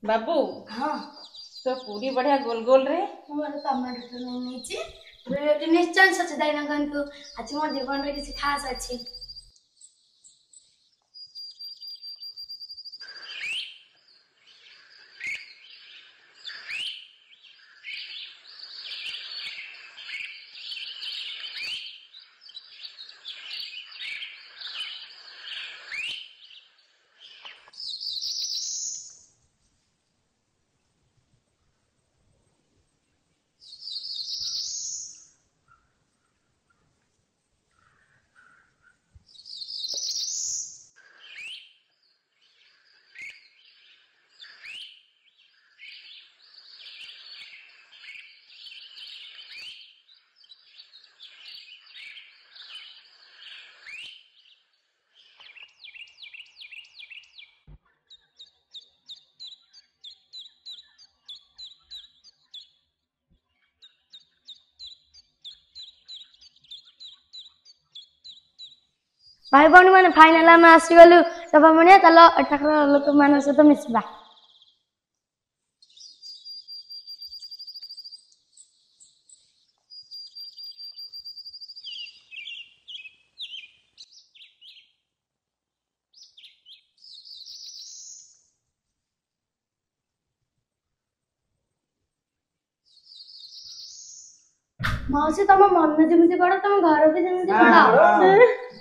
बाबू हाँ तो पूरी बढ़िया गोल गोल रे मोर टमाटो नहीं निश्चय सचदाई ना गंतु आज मोर जीवन रे किसी खास अछि। भाई भौणी मैंने फाइनल में आसीगलु तब मने चलो एठाकर लोक मान सहित मिसबा। मौसी तुम मन जमी पड़ तुम घर भी जमी पड़।